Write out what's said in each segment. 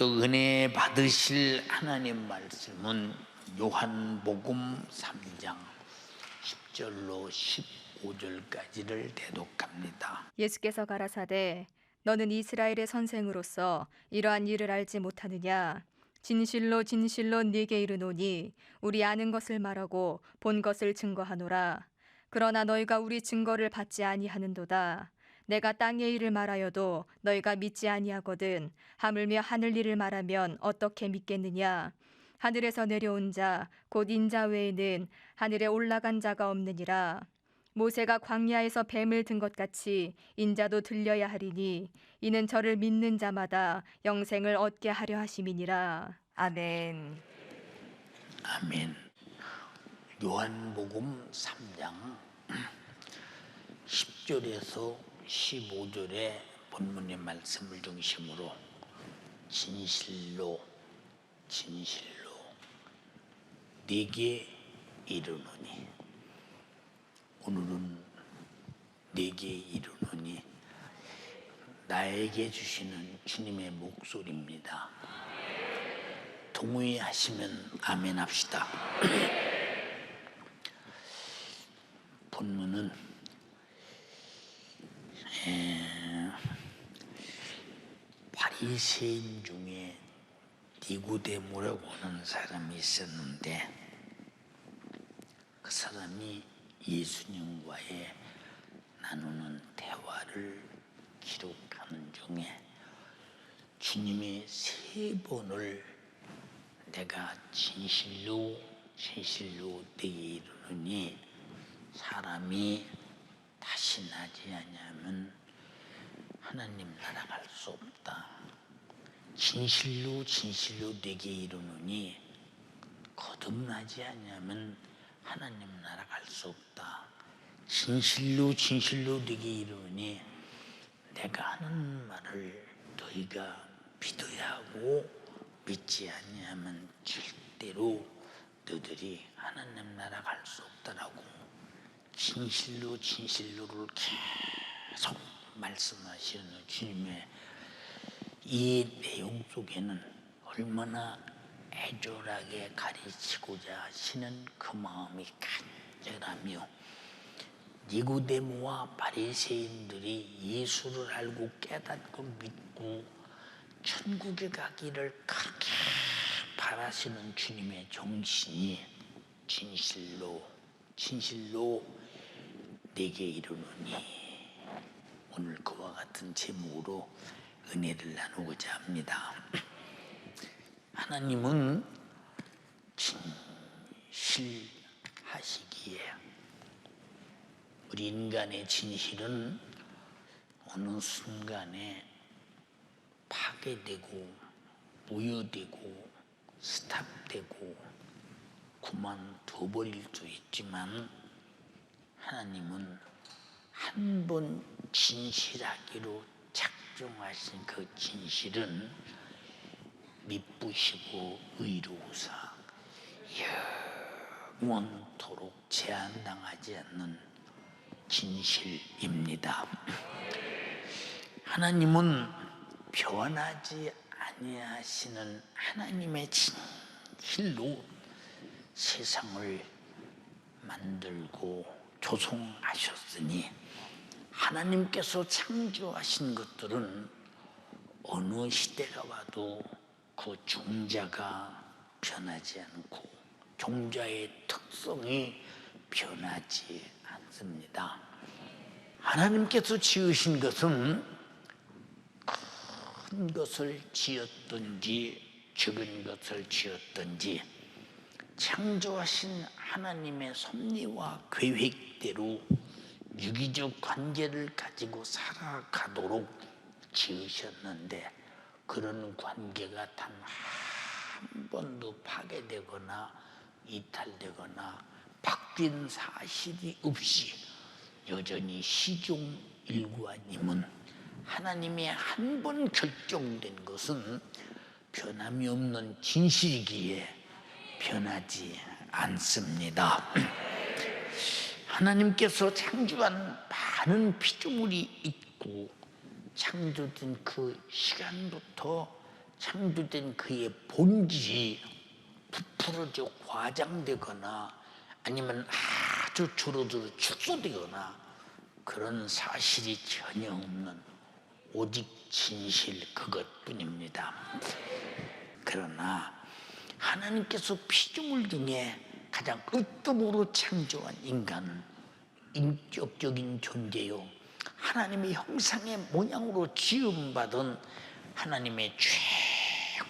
또 은혜 받으실 하나님 말씀은 요한복음 3장 10절로 15절까지를 대독합니다. 예수께서 가라사대 너는 이스라엘의 선생으로서 이러한 일을 알지 못하느냐? 진실로 진실로 네게 이르노니 우리 아는 것을 말하고 본 것을 증거하노라. 그러나 너희가 우리 증거를 받지 아니하는도다. 내가 땅의 일을 말하여도 너희가 믿지 아니하거든. 하물며 하늘 일을 말하면 어떻게 믿겠느냐? 하늘에서 내려온 자 곧 인자 외에는 하늘에 올라간 자가 없느니라. 모세가 광야에서 뱀을 든 것 같이 인자도 들려야 하리니 이는 저를 믿는 자마다 영생을 얻게 하려 하심이니라. 아멘. 아멘. 요한복음 3장 10절에서 15절의 본문의 말씀을 중심으로 진실로 진실로 네게 이르노니, 오늘은 네게 이르노니 나에게 주시는 주님의 목소리입니다. 동의하시면 아멘 합시다. 본문은 바리새인 중에 니고데모라고 하는 사람이 있었는데, 그 사람이 예수님과의 나누는 대화를 기록하는 중에 주님이 3번을 내가 진실로 진실로 네게 이르노니 사람이 다시 나지 아니하면 하나님 나라 갈 수 없다. 진실로 진실로 네게 이르노니 거듭나지 아니하면 하나님 나라 갈 수 없다. 진실로 진실로 네게 이르노니 내가 하는 말을 너희가 믿어야 하고 믿지 아니하면 절대로 너희들이 하나님 나라 갈 수 없다라고 진실로 진실로를 계속 말씀하시는 주님의 이 내용 속에는 얼마나 애절하게 가르치고자 하시는 그 마음이 간절하며, 니고데모와 바리새인들이 예수를 알고 깨닫고 믿고 천국에 가기를 그렇게 바라시는 주님의 정신이 진실로 진실로 네게 이르노니, 오늘 그와 같은 제목으로 은혜를 나누고자 합니다. 하나님은 진실하시기에 우리 인간의 진실은 어느 순간에 파괴되고 무효되고 스탑되고 그만둬버릴 수 있지만, 하나님은 한 번 진실하기로 작정하신 그 진실은 미쁘시고 의로우사 영원토록 제한당하지 않는 진실입니다. 하나님은 변하지 아니하시는 하나님의 진실로 세상을 만들고 조성하셨으니, 하나님께서 창조하신 것들은 어느 시대가 와도 그 종자가 변하지 않고 종자의 특성이 변하지 않습니다. 하나님께서 지으신 것은 큰 것을 지었든지 적은 것을 지었든지 창조하신 하나님의 섭리와 계획대로 유기적 관계를 가지고 살아가도록 지으셨는데, 그런 관계가 단 한 번도 파괴되거나 이탈되거나 바뀐 사실이 없이 여전히 시종일관임은, 하나님의 한 번 결정된 것은 변함이 없는 진실이기에 변하지 않습니다. 하나님께서 창조한 많은 피조물이 있고 창조된 그 시간부터 창조된 그의 본질이 부풀어져 과장되거나 아니면 아주 줄어들어 축소되거나 그런 사실이 전혀 없는 오직 진실 그것뿐입니다. 그러나 하나님께서 피조물 중에 가장 으뜸으로 창조한 인간은 인격적인 존재요, 하나님의 형상의 모양으로 지음받은 하나님의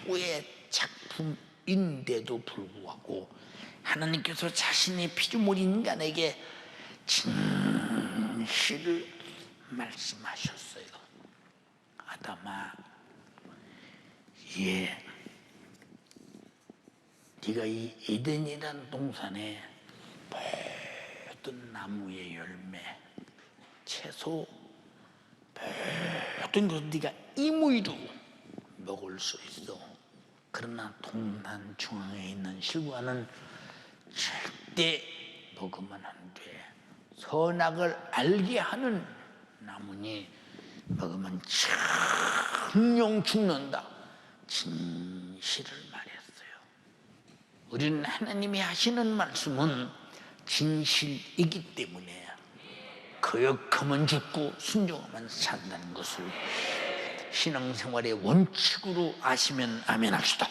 최고의 작품인데도 불구하고 하나님께서 자신의 피조물 인간에게 진실을 말씀하셨어요. 아담아, 네가 이 에덴이라는 동산에 모든 나무의 열매, 채소, 모든 것을 네가 임의로 먹을 수 있어. 그러나 동산 중앙에 있는 실과는 절대 먹으면 안 돼. 선악을 알게 하는 나무니 먹으면 정령 죽는다. 진실을 말했어요. 우리는 하나님이 하시는 말씀은 진실이기 때문에 거역하면 죽고 순종하면 산다는 것을 신앙생활의 원칙으로 아시면 아멘 합시다.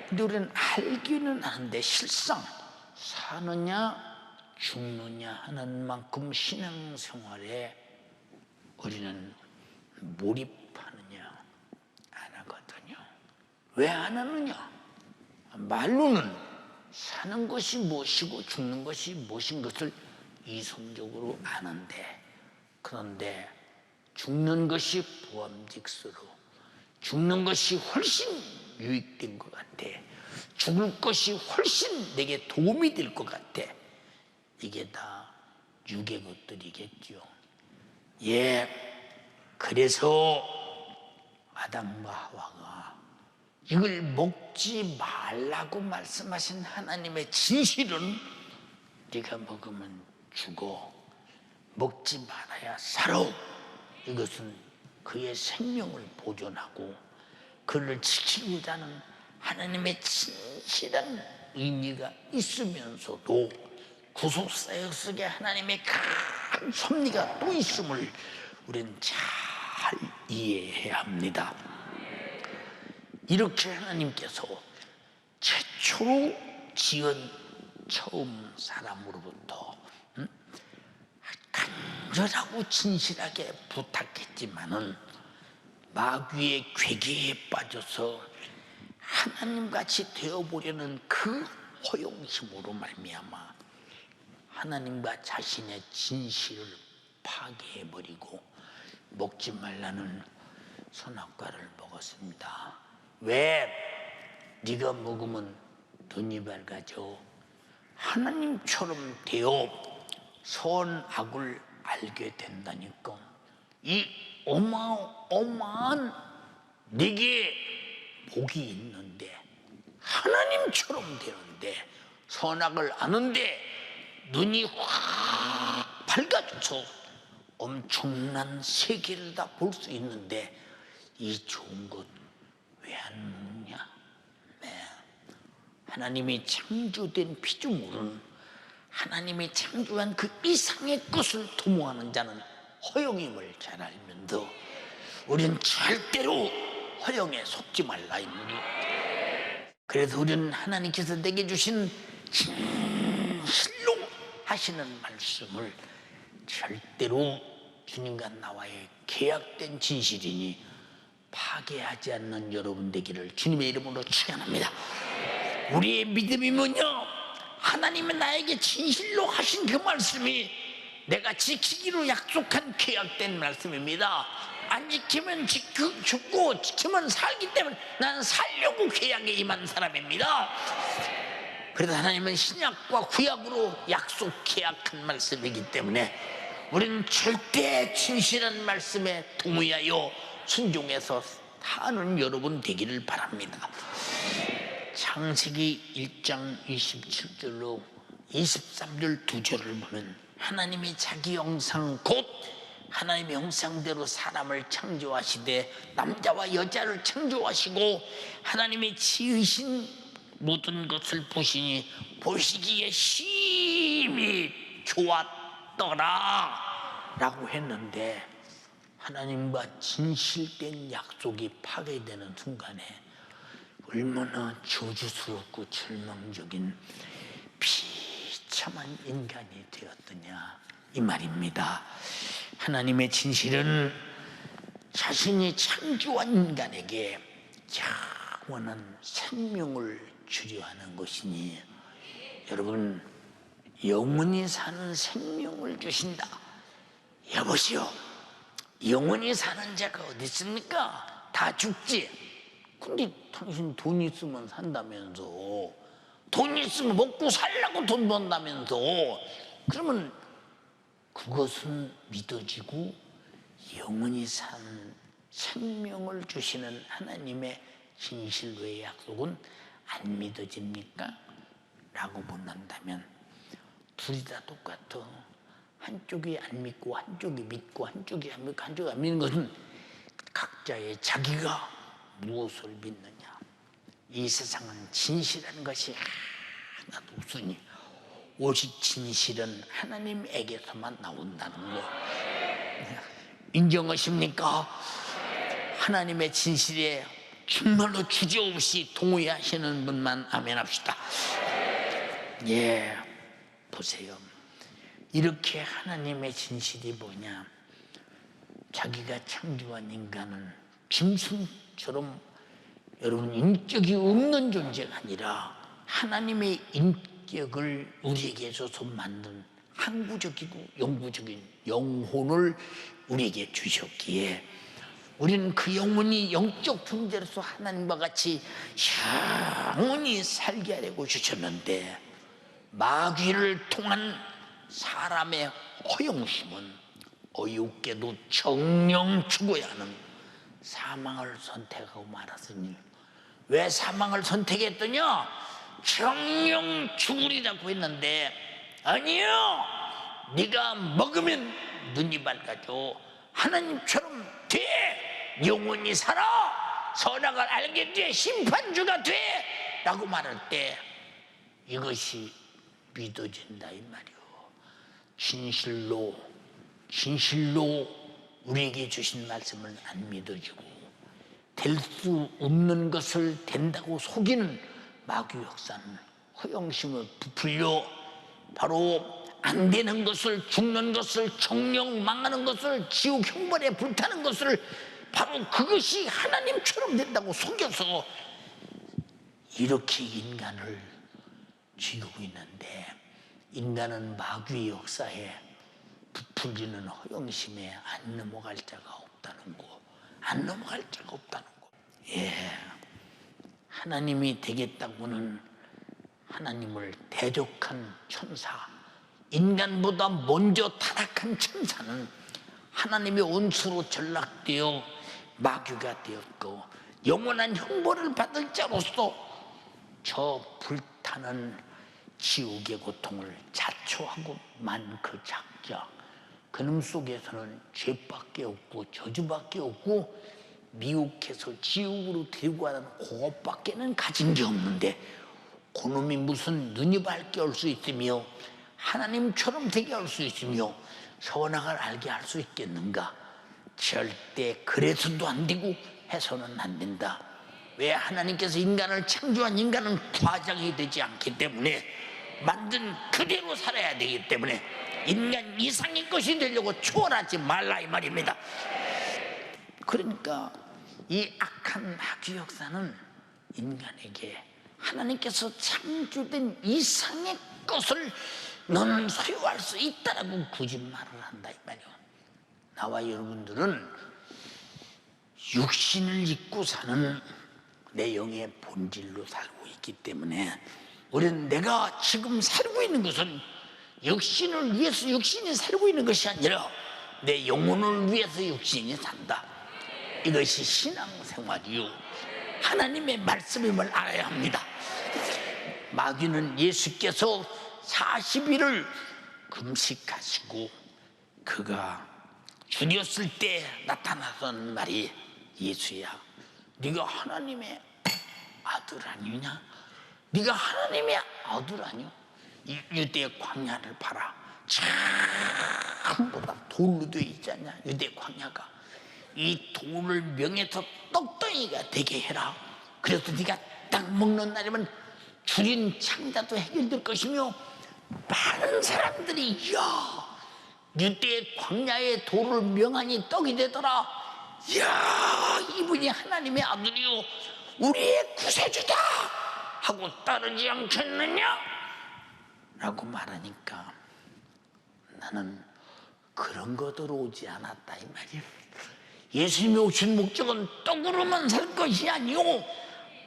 근데 우리는 알기는 하는데 실상 사느냐 죽느냐 하는 만큼 신앙생활에 우리는 몰입하느냐 안 하거든요. 왜 안 하느냐? 말로는 사는 것이 무엇이고 죽는 것이 무엇인 것을 이성적으로 아는데, 그런데 죽는 것이 보암직스러, 죽는 것이 훨씬 유익된 것 같아, 죽을 것이 훨씬 내게 도움이 될 것 같아. 이게 다 육의 것들이겠죠. 그래서 아담과 하와가 이걸 먹지 말라고 말씀하신 하나님의 진실은 네가 먹으면 죽어, 먹지 말아야 살아. 이것은 그의 생명을 보존하고 그를 지키고자 하는 하나님의 진실한 의미가 있으면서도 구속사역 속에 하나님의 큰 섭리가 또 있음을 우리는 잘 이해해야 합니다. 이렇게 하나님께서 최초로 지은 처음 사람으로부터 간절하고 진실하게 부탁했지만은 마귀의 괴계에 빠져서 하나님같이 되어보려는 그 허영심으로 말미암아 하나님과 자신의 진실을 파괴해버리고 먹지 말라는 선악과를 먹었습니다. 왜? 네가 먹으면 눈이 밝아져 하나님처럼 되어 선악을 알게 된다니까. 이 어마어마한 네게 복이 있는데, 하나님처럼 되는데, 선악을 아는데 눈이 확 밝아져서 엄청난 세계를 다 볼 수 있는데 이 좋은 것 왜 안 먹냐? 하나님이 창조된 피조물은 하나님이 창조한 그 이상의 것을 도모하는 자는 허영임을 잘 알면서 우리는 절대로 허영에 속지 말라 입니다. 그래서 우리는 하나님께서 내게 주신 진실로 하시는 말씀을 절대로 주님과 나와의 계약된 진실이니 파괴하지 않는 여러분 되기를 주님의 이름으로 축원합니다. 우리의 믿음이 뭐냐? 하나님이 나에게 진실로 하신 그 말씀이 내가 지키기로 약속한 계약된 말씀입니다. 안 지키면 죽고 지키면 살기 때문에 나는 살려고 계약에 임한 사람입니다. 그래서 하나님은 신약과 구약으로 약속 계약한 말씀이기 때문에 우리는 절대 진실한 말씀에 동의하여 순종해서 사는 여러분 되기를 바랍니다. 창세기 1장 27절로 23절 두 절을 보면 하나님이 자기 형상 곧 하나님의 형상대로 사람을 창조하시되 남자와 여자를 창조하시고 하나님의 지으신 모든 것을 보시니 보시기에 심히 좋았더라 라고 했는데, 하나님과 진실된 약속이 파괴되는 순간에 얼마나 저주스럽고 절망적인 비참한 인간이 되었더냐 이 말입니다. 하나님의 진실은 자신이 창조한 인간에게 영원한 생명을 주려 하는 것이니, 여러분, 영원히 사는 생명을 주신다. 여보시오, 영원히 사는 자가 어디 있습니까? 다 죽지. 근데 당신 돈 있으면 산다면서, 돈 있으면 먹고 살라고 돈 번다면서, 그러면 그것은 믿어지고 영원히 산 생명을 주시는 하나님의 진실 외의 약속은 안 믿어집니까? 라고 묻는다면 둘이 다 똑같아. 한쪽이 안 믿고 한쪽이 믿고 한쪽이 안 믿고 한쪽이 안 믿는 것은 각자의 자기가 무엇을 믿느냐. 이 세상은 진실한 것이 하나도 없으니 오직 진실은 하나님에게서만 나온다는 거 인정하십니까? 하나님의 진실에 정말로 주저없이 동의하시는 분만 아멘 합시다. 예, 보세요. 이렇게 하나님의 진실이 뭐냐, 자기가 창조한 인간은 짐승처럼 여러분 인격이 없는 존재가 아니라 하나님의 인격을 우리에게 줘서 만든 항구적이고 영구적인 영혼을 우리에게 주셨기에 우리는 그 영혼이 영적 존재로서 하나님과 같이 영원히 살게 하려고 주셨는데, 마귀를 통한 사람의 허영심은 어이없게도 정령 죽어야 하는 사망을 선택하고 말았으니, 왜 사망을 선택했더냐? 정령 죽으리라고 했는데, 아니요, 네가 먹으면 눈이 밝아져 하나님처럼 돼, 영원히 살아, 선악을 알게 돼, 심판주가 돼 라고 말할 때 이것이 믿어진다 이 말이요. 진실로 우리에게 주신 말씀을 안 믿어지고 될 수 없는 것을 된다고 속이는 마귀 역사는 허영심을 부풀려 바로 안 되는 것을, 죽는 것을, 정령 망하는 것을, 지옥 형벌에 불타는 것을 바로 그것이 하나님처럼 된다고 속여서 이렇게 인간을 죽이고 있는데, 인간은 마귀의 역사에 부풀리는 허영심에 안 넘어갈 자가 없다는 거, 안 넘어갈 자가 없다는 거. 예, 하나님이 되겠다고는 하나님을 대적한 천사, 인간보다 먼저 타락한 천사는 하나님의 원수로 전락되어 마귀가 되었고 영원한 형벌을 받을 자로서 저 불타는 지옥의 고통을 자초하고 만 그 작자, 그놈 속에서는 죄밖에 없고 저주밖에 없고 미혹해서 지옥으로 데리고 가는 그것밖에는 가진 게 없는데, 그놈이 무슨 눈이 밝게 할 수 있으며 하나님처럼 되게 할 수 있으며 선악을 알게 할 수 있겠는가? 절대 그래서도 안 되고 해서는 안 된다. 왜? 하나님께서 인간을 창조한 인간은 과장이 되지 않기 때문에, 만든 그대로 살아야 되기 때문에 인간 이상의 것이 되려고 초월하지 말라 이 말입니다. 그러니까 이 악한 마귀 역사는 인간에게 하나님께서 창조된 이상의 것을 너는 소유할 수 있다라고 거짓말을 한다 이 말이야. 나와 여러분들은 육신을 입고 사는 내 영의 본질로 살고 있기 때문에, 우리는 내가 지금 살고 있는 것은 육신을 위해서 육신이 살고 있는 것이 아니라 내 영혼을 위해서 육신이 산다. 이것이 신앙생활이요, 하나님의 말씀임을 알아야 합니다. 마귀는 예수께서 40일을 금식하시고 그가 죽였을 때 나타났던 말이 예수야, 네가 하나님의 아들 아니냐? 네가 하나님의 아들 아니오? 이 유대 광야를 봐라. 전부 다 돌로 되어 있지 않냐? 유대 광야가. 이 돌을 명해서 떡덩이가 되게 해라. 그래서 네가 딱 먹는 날이면 줄인 창자도 해결될 것이며, 많은 사람들이 야, 유대 광야의 돌을 명하니 떡이 되더라. 야, 이분이 하나님의 아들이요, 우리의 구세주다 하고 따르지 않겠느냐? 라고 말하니까 나는 그런 거 들어오지 않았다 이 말이에요. 예수님이 오신 목적은 떡으로만 살 것이 아니오,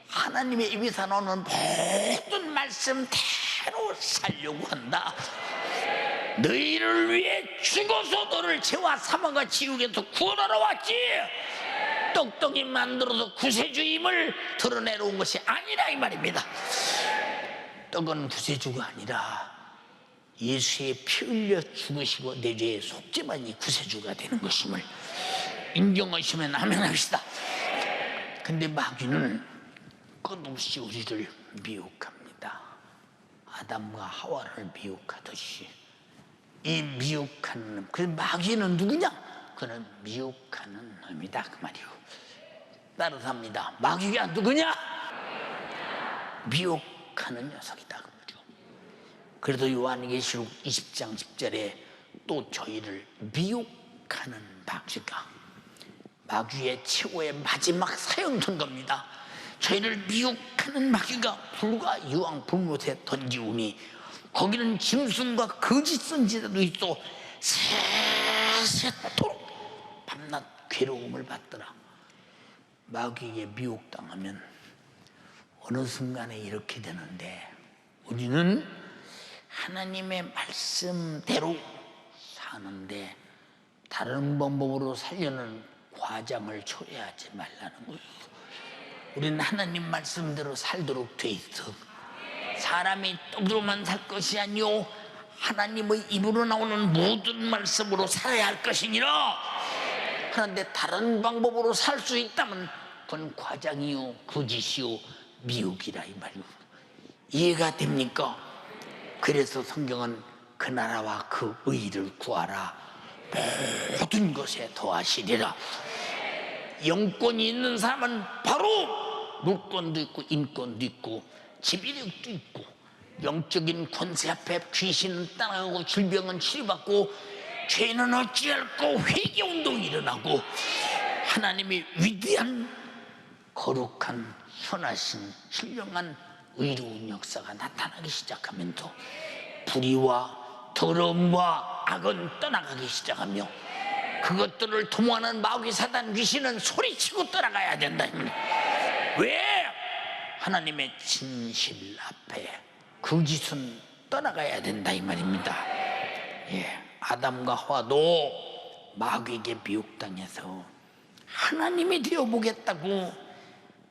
하나님의 입에서 나오는 모든 말씀대로 살려고 한다. 너희를 위해 죽어서 너를 죄와 사망과 지옥에서 구원하러 왔지, 떡덩이 만들어서 구세주임을 드러내러 온 것이 아니라 이 말입니다. 떡은 구세주가 아니라 예수의 피 흘려 죽으시고 내 죄의 속죄만이 구세주가 되는 것임을 인정하시면 아멘 합시다. 근데 마귀는 끝없이 우리를 미혹합니다. 아담과 하와를 미혹하듯이. 이 미혹하는 놈, 그 마귀는 누구냐? 그는 미혹하는 놈이다 그 말이요. 따라서 합니다. 마귀가 누구냐? 미혹하는 녀석이다 그 말이요. 그래도 요한계시록 20장 10절에 또 저희를 미혹하는 마귀가, 마귀의 최후의 마지막 사형선 겁니다. 저희를 미혹하는 마귀가 불과 유황 불못에 던지우니 거기는 짐승과 거짓 선지자도 있어 세세토록 밤낮 괴로움을 받더라. 마귀에게 미혹당하면 어느 순간에 이렇게 되는데, 우리는 하나님의 말씀대로 사는데 다른 방법으로 살려는 과장을 초래하지 말라는 거예요. 우리는 하나님 말씀대로 살도록 돼 있어. 사람이 떡으로만 살 것이 아니오, 하나님의 입으로 나오는 모든 말씀으로 살아야 할 것이니라. 그런데 다른 방법으로 살 수 있다면 그건 과장이요, 거짓이요, 미혹이라 이 말이오. 이해가 됩니까? 그래서 성경은 그 나라와 그 의를 구하라, 모든 것에 더하시리라. 영권이 있는 사람은 바로 물권도 있고 인권도 있고 지배력도 있고, 영적인 권세 앞에 귀신은 떠나가고 질병은 치료받고 죄는 어찌할꼬 회개운동이 일어나고 하나님의 위대한 거룩한 선하신 신령한 의로운 역사가 나타나기 시작하면서 불의와 더러움과 악은 떠나가기 시작하며 그것들을 도모하는 마귀 사단 귀신은 소리치고 떠나가야 된다. 왜? 하나님의 진실 앞에 거짓은 떠나가야 된다 이 말입니다. 예, 아담과 하와도 마귀에게 미혹당해서 하나님이 되어보겠다고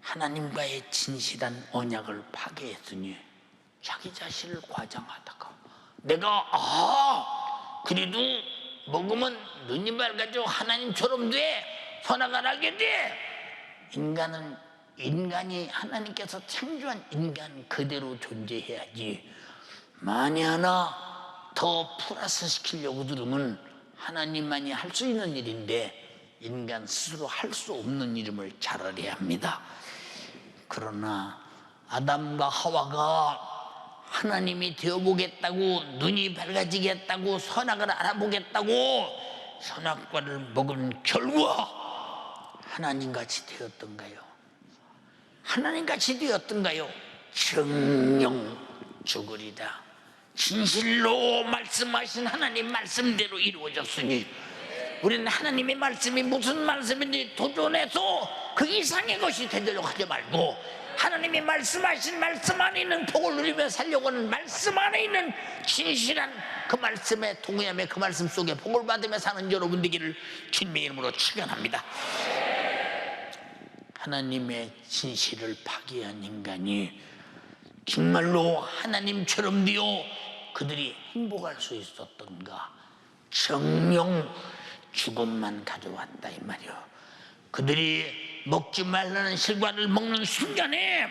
하나님과의 진실한 언약을 파괴했으니 자기 자신을 과장하다가 내가 그래도 먹으면 눈이 밝아져 하나님처럼 돼, 선악을 알게 돼. 인간이 하나님께서 창조한 인간 그대로 존재해야지. 만에 하나 더 플러스 시키려고 들으면 하나님만이 할 수 있는 일인데 인간 스스로 할 수 없는 일임을 잘 알아야 합니다. 그러나 아담과 하와가 하나님이 되어보겠다고, 눈이 밝아지겠다고, 선악을 알아보겠다고 선악과를 먹은 결과 하나님같이 되었던가요? 하나님같이 되었던가요? 정령 죽으리다. 진실로 말씀하신 하나님 말씀대로 이루어졌으니 우리는 하나님의 말씀이 무슨 말씀인지 도전해서 그 이상의 것이 되도록 하지 말고 하나님이 말씀하신 말씀 안에 있는 복을 누리며 살려고 하는 말씀 안에 있는 진실한 그 말씀에 동의하며 그 말씀 속에 복을 받으며 사는 여러분 되기를 주님의 이름으로 축원합니다. 하나님의 진실을 파괴한 인간이 정말로 하나님처럼 되어 그들이 행복할 수 있었던가? 정령 죽음만 가져왔다 이 말이요. 그들이 먹지 말라는 실과를 먹는 순간에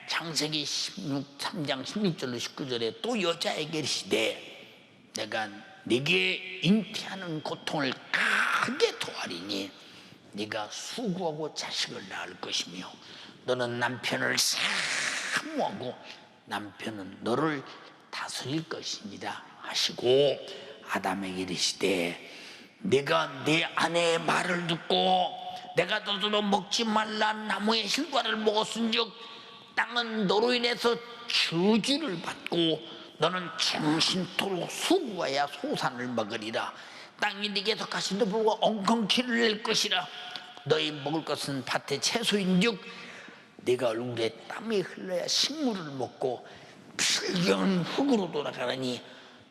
창세기 3장 16절로 19절에 또 여자에게 이르시되 내가 네게 잉태하는 고통을 크게 토하리니 네가 수고하고 자식을 낳을 것이며 너는 남편을 사모하고 남편은 너를 다스릴 것입니다 하시고 아담에게 이르시되 내가 내 아내의 말을 듣고 내가 너도 먹지 말라 나무의 실과를 먹었은즉 땅은 너로 인해서 저주를 받고 너는 정신토록 수고해야 소산을 먹으리라. 땅이 네게서 가시도 불구하고 엉겅퀴를 낼 것이라. 너희 먹을 것은 밭의 채소인즉 네가 얼굴에 땀이 흘러야 식물을 먹고 필경은 흙으로 돌아가느니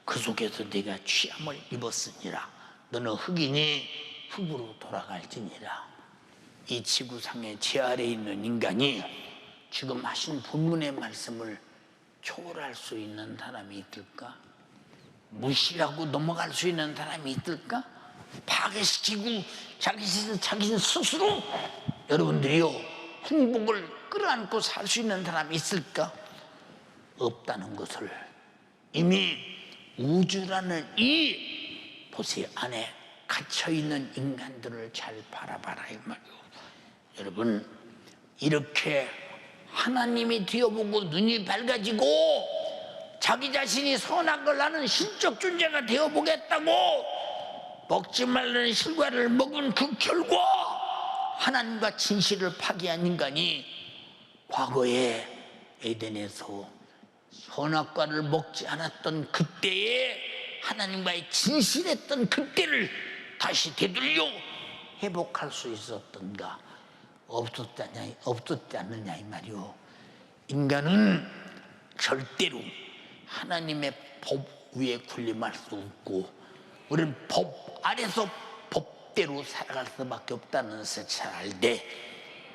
그 속에서 네가 취함을 입었으니라. 너는 흙이니 흙으로 돌아갈지니라. 이 지구상의 제 아래에 있는 인간이 지금 하신 본문의 말씀을 초월할 수 있는 사람이 있을까? 무시하고 넘어갈 수 있는 사람이 있을까? 파괴시키고 자기 스스로 여러분들이요 행복을 끌어안고 살 수 있는 사람이 있을까? 없다는 것을 이미 우주라는 이 보세 안에 갇혀있는 인간들을 잘 바라봐라 이 말이요. 여러분 이렇게 하나님이 되어보고 눈이 밝아지고 자기 자신이 선한 걸 아는 신적 존재가 되어보겠다고 먹지 말라는 실과를 먹은 그 결과 하나님과 진실을 파괴한 인간이 과거에 에덴에서 선악과를 먹지 않았던 그때에 하나님과의 진실했던 그때를 다시 되돌려 회복할 수 있었던가? 없었지 않느냐 이 말이요. 인간은 절대로 하나님의 법 위에 군림할 수 없고 우리는 법 아래서 법대로 살아갈 수밖에 없다는 것을 잘 알되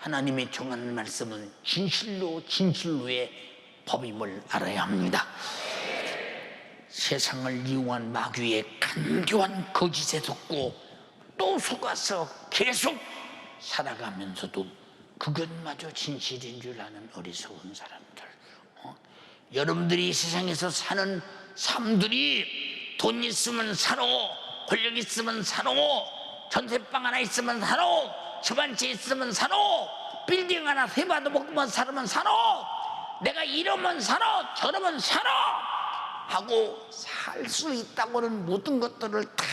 하나님이 정한 말씀은 진실로의 법임을 알아야 합니다. 세상을 이용한 마귀의 간교한 거짓에 속고 또 속아서 계속 살아가면서도 그것마저 진실인 줄 아는 어리석은 사람들. 여러분들이 이 세상에서 사는 삶들이 돈 있으면 사노, 권력 있으면 사노, 전세방 하나 있으면 사노, 집 한 채 있으면 사노, 빌딩 하나 세 받아 먹으면 살으면 사노, 내가 이러면 사노 저러면 사노 하고 살 수 있다고는 모든 것들을 다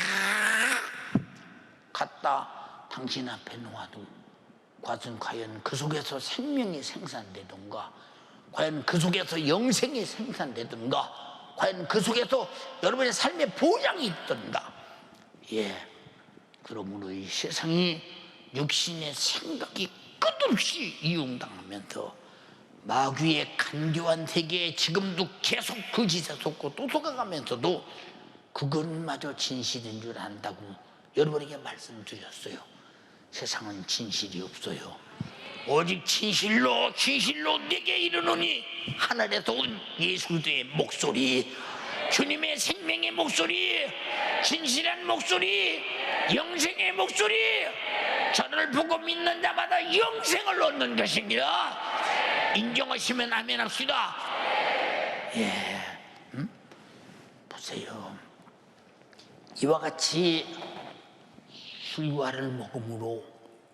갖다 당신 앞에 놓아도 과연 그 속에서 생명이 생산되던가, 과연 그 속에서 영생이 생산되던가, 과연 그 속에서 여러분의 삶의 보장이 있던가. 그러므로 이 세상이 육신의 생각이 끝없이 이용당하면서 마귀의 간교한 세계에 지금도 계속 그 짓에 속고 또 속아가면서도 그것마저 진실인 줄 안다고 여러분에게 말씀드렸어요. 세상은 진실이 없어요. 오직 진실로 내게 이르노니 하늘에서 온 예수 그리스도의 목소리, 주님의 생명의 목소리, 진실한 목소리, 영생의 목소리, 저를 보고 믿는 자마다 영생을 얻는 것입니다. 인정하시면 아멘 합시다. 보세요. 이와 같이 술과를 먹음으로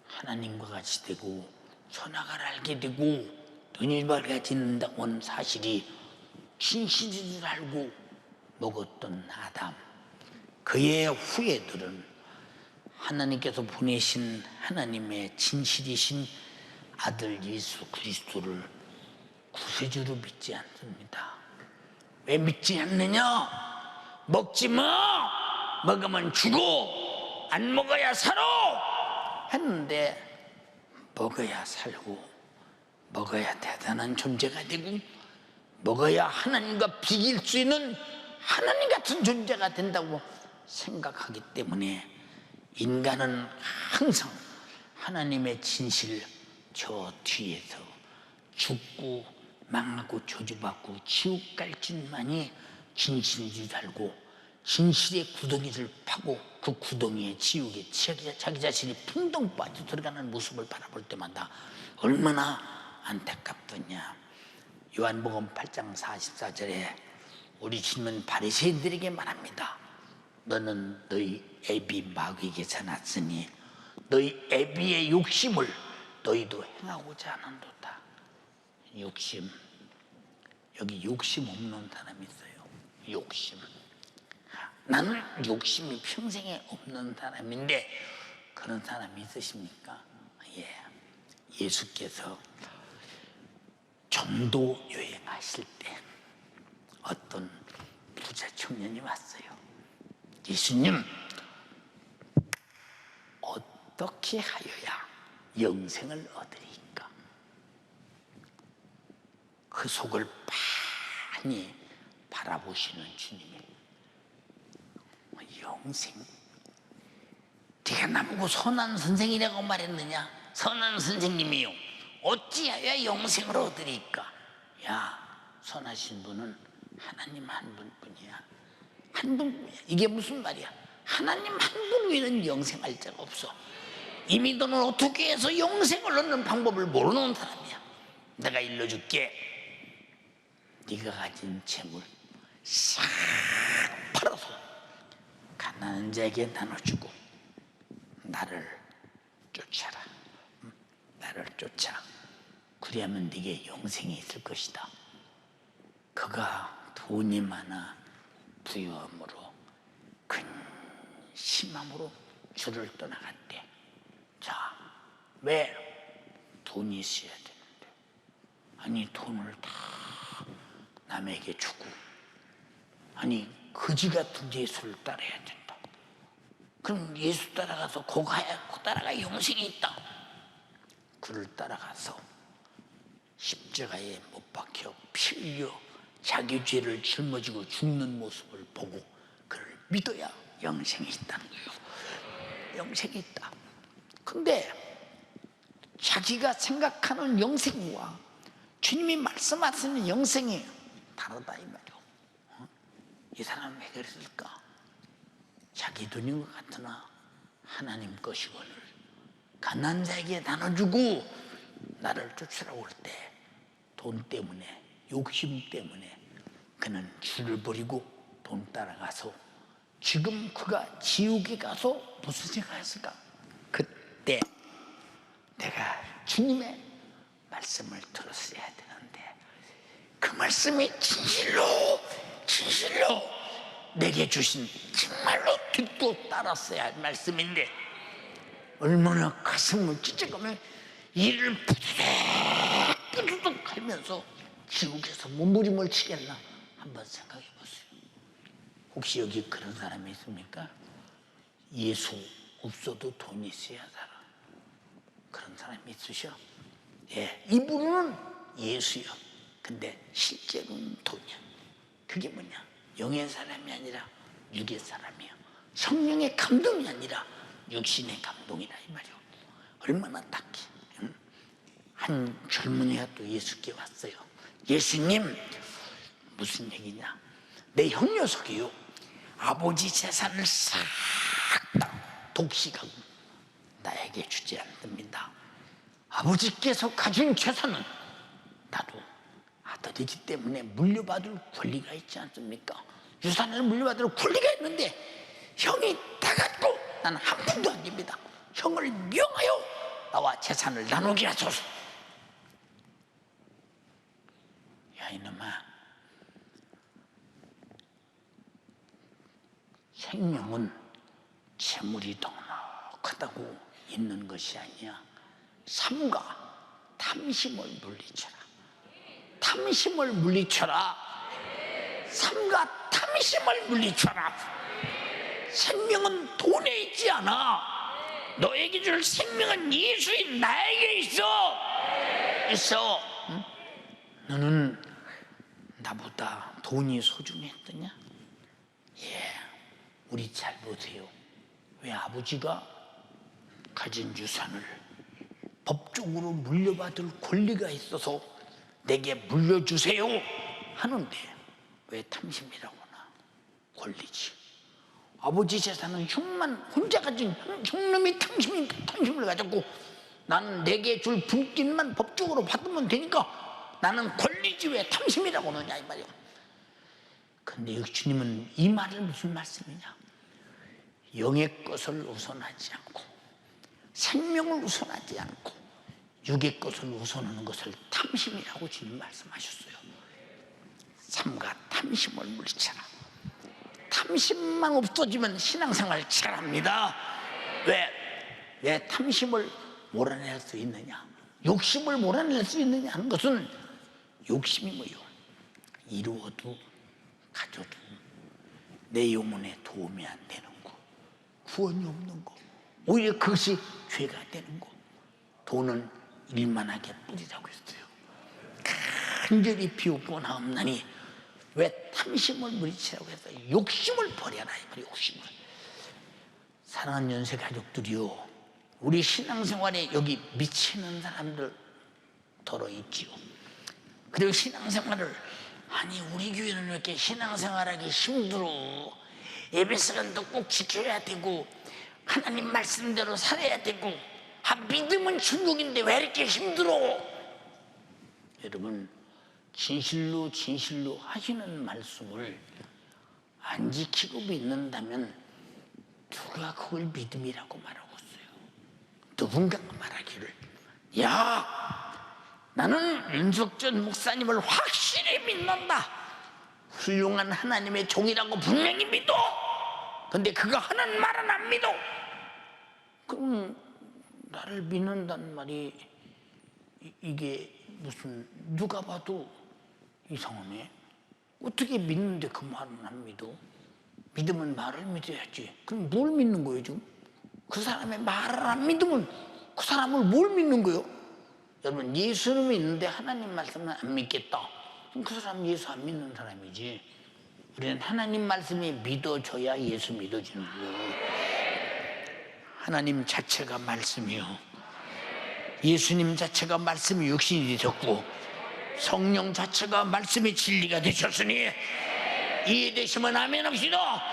하나님과 같이 되고 선악을 알게 되고 눈이 밝아지는다는 사실이 진실인 줄 알고 먹었던 아담, 그의 후예들은 하나님께서 보내신 하나님의 진실이신 아들 예수 그리스도를 구세주로 믿지 않습니다. 왜 믿지 않느냐? 먹지 마! 먹으면 죽어! 안 먹어야 살아! 했는데 먹어야 살고 먹어야 대단한 존재가 되고 먹어야 하나님과 비길 수 있는 하나님 같은 존재가 된다고 생각하기 때문에 인간은 항상 하나님의 진실 저 뒤에서 죽고 망하고 저주받고 지옥 갈 짓만이 진실인 줄 알고 진실의 구덩이를 파고 그 구덩이의 지옥에 자기 자신이 풍덩 빠져 들어가는 모습을 바라볼 때마다 얼마나 안타깝더냐. 요한복음 8장 44절에 우리 주님은 바리새인들에게 말합니다. 너는 너희 애비 마귀에게 사놨으니 너희 애비의 욕심을 너희도 행하고자 하는도다. 욕심, 여기 욕심 없는 사람이 있어요. 욕심. 나는 욕심이 평생에 없는 사람인데 그런 사람이 있으십니까? 예. 예수께서 전도 여행하실 때 어떤 부자 청년이 왔어요. 예수님, 어떻게 하여야 영생을 얻으리까? 그 속을 많이 바라보시는 주님이 영생? 네가 나보고 선한 선생이라고 말했느냐? 선한 선생님이요, 어찌하여 영생을 얻으리까? 야, 선하신 분은 하나님 한 분뿐이야. 한 분뿐이야. 이게 무슨 말이야? 하나님 한 분 외에는 영생할 자가 없어. 이미 너는 어떻게 해서 영생을 얻는 방법을 모르는 사람이야. 내가 일러줄게. 네가 가진 재물 싹 팔아서 가난한 자에게 나눠주고 나를 쫓아라. 나를 쫓아. 그리하면 네게 영생이 있을 것이다. 그가 돈이 많아 부유함으로 근심함으로 주를 떠나갔대. 자, 왜? 돈이 있어야 되는데. 아니, 돈을 다 남에게 주고, 아니 거지 같은 예수를 따라야 된다. 그럼 예수 따라가서 그 따라가 영생이 있다. 그를 따라가서 십자가에 못 박혀 피 흘려 자기 죄를 짊어지고 죽는 모습을 보고 그를 믿어야 영생이 있다는 거예요. 영생이 있다. 근데 자기가 생각하는 영생과 주님이 말씀하시는 영생이 다르다 이 말이요. 이 사람은 왜 그랬을까? 자기 돈인 것 같으나 하나님 것이거늘 가난한 자에게 나눠주고 나를 쫓으라고 할 때 돈 때문에, 욕심 때문에 그는 주를 버리고 돈 따라가서 지금 그가 지옥에 가서 무슨 생각했을까? 그때 내가 주님의 말씀을 들었어야 되는데 그 말씀이 진실로 내게 주신 정말로 듣고 따랐어야 할 말씀인데 얼마나 가슴을 찢어가며 이를 부두둑 하면서 지옥에서 몸부림을 치겠나 한번 생각해 보세요. 혹시 여기 그런 사람이 있습니까? 예수 없어도 돈이 있어야 살아. 그런 사람이 있으셔? 예, 이분은 예수요. 근데 실제로는 돈이야. 그게 뭐냐? 영의 사람이 아니라 육의 사람이야. 성령의 감동이 아니라 육신의 감동이라 이 말이야. 얼마나 딱히. 한 젊은이가 또 예수께 왔어요. 예수님, 무슨 얘기냐? 내 형 녀석이요, 아버지 재산을 싹 다 독식하고 나에게 주지 않습니다. 아버지께서 가진 재산은 나도 아들이기 때문에 물려받을 권리가 있지 않습니까? 유산을 물려받을 권리가 있는데 형이 다 갖고 나는 한 푼도 안 줍니다. 형을 명하여 나와 재산을 나누게 하소서. 야 이놈아, 생명은 재물이 넉넉하다고 있는 것이 아니야. 삼가 탐심을 물리쳐라. 탐심을 물리쳐라. 삼가 탐심을 물리쳐라. 생명은 돈에 있지 않아. 너에게 줄 생명은 예수인 나에게 있어. 응? 너는 나보다 돈이 소중했더냐? 예, 우리 잘 보세요. 왜 아버지가 가진 유산을 법적으로 물려받을 권리가 있어서 내게 물려주세요 하는데 왜 탐심이라고나? 권리지. 아버지 재산은 흉만 혼자 가진 흉놈이 탕심을 가졌고 나는 내게 줄 분깃만 법적으로 받으면 되니까 나는 권리지 왜 탐심이라고 하느냐 이 말이야. 근데 주님은 이 말은 무슨 말씀이냐? 영의 것을 우선하지 않고 생명을 우선하지 않고 육의 것을 우선하는 것을 탐심이라고 주님 말씀하셨어요. 삼가 탐심을 물리쳐라. 탐심만 없어지면 신앙생활 잘합니다. 왜 탐심을 몰아낼 수 있느냐, 욕심을 몰아낼 수 있느냐 하는 것은 욕심이 뭐요? 이루어도 가져도 내 영혼에 도움이 안 되는 거, 구원이 없는 거, 오히려 그것이 죄가 되는 거. 돈은 일만하게 뿌리라고 했어요. 간절히 비웃고 나옵나니 왜 탐심을 물리치라고 해서 욕심을 버려라 이 말이야. 욕심을. 사랑하는 연세 가족들이요, 우리 신앙생활에 여기 미치는 사람들 더러 있지요. 그리고 신앙생활을 아니 우리 교회는 왜 이렇게 신앙생활하기 힘들어? 예배 시간도 꼭 지켜야 되고 하나님 말씀대로 살아야 되고 믿음은 천국인데 왜 이렇게 힘들어? 여러분, 진실로 하시는 말씀을 안 지키고 믿는다면 누가 그걸 믿음이라고 말하고 있어요? 누군가가 말하기를 야, 나는 윤석전 목사님을 확실히 믿는다. 훌륭한 하나님의 종이라고 분명히 믿어. 근데 그거 하는 말은 안 믿어. 그럼 나를 믿는다는 말이 이게 무슨 누가 봐도 이상하네. 어떻게 믿는데 그 말은 안 믿어? 믿으면 말을 믿어야지. 그럼 뭘 믿는 거예요 지금? 그 사람의 말을 안 믿으면 그 사람을 뭘 믿는 거예요? 여러분, 예수를 믿는데 하나님 말씀은 안 믿겠다. 그럼 그 사람 예수 안 믿는 사람이지. 우리는 하나님 말씀이 믿어져야 예수 믿어지는 거예요. 하나님 자체가 말씀이요, 예수님 자체가 말씀이 육신이 되셨고 성령 자체가 말씀이 진리가 되셨으니 이해되시면 아멘 합시다.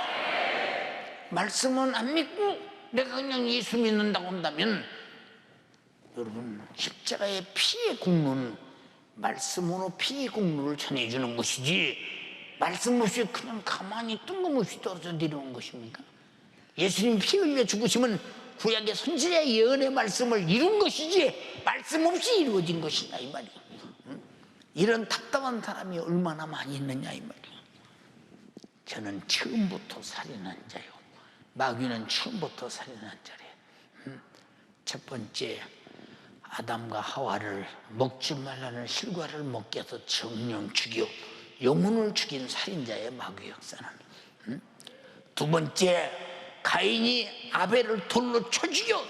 말씀은 안 믿고 내가 그냥 예수 믿는다고 한다면 여러분, 십자가의 피의 공로는 말씀으로 피의 공로를 전해주는 것이지 말씀 없이 그냥 가만히 뜬금없이 떨어져 내려온 것입니까? 예수님 피 흘려 죽으시면 구약의 선지자의 예언의 말씀을 이룬 것이지 말씀 없이 이루어진 것이냐 이 말이야. 이런 답답한 사람이 얼마나 많이 있느냐 이 말이야. 저는 처음부터 살인한 자요, 마귀는 처음부터 살인한 자래. 첫 번째, 아담과 하와를 먹지 말라는 실과를 먹게 해서 정령 죽여 영혼을 죽인 살인자의 마귀 역사는. 두 번째, 가인이 아벨을 돌로 쳐 죽여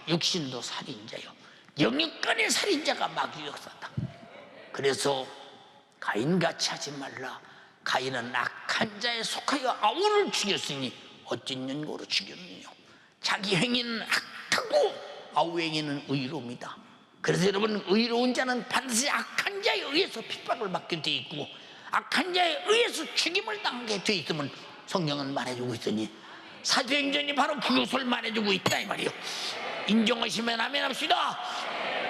육신도 살인자요, 영육간의 살인자가 마귀 역사다. 그래서 가인같이 하지 말라. 가인은 악한 자에 속하여 아우를 죽였으니 어쩐 연고로 죽였느냐. 자기 행위는 악하고 아우 행위는 의로움이다. 그래서 여러분, 의로운 자는 반드시 악한 자에 의해서 핍박을 받게 돼 있고 악한 자에 의해서 죽임을 당하게 돼 있음을 성경은 말해주고 있으니 사도행전이 바로 그것을 말해주고 있다 이 말이요. 인정하시면 아멘 합시다.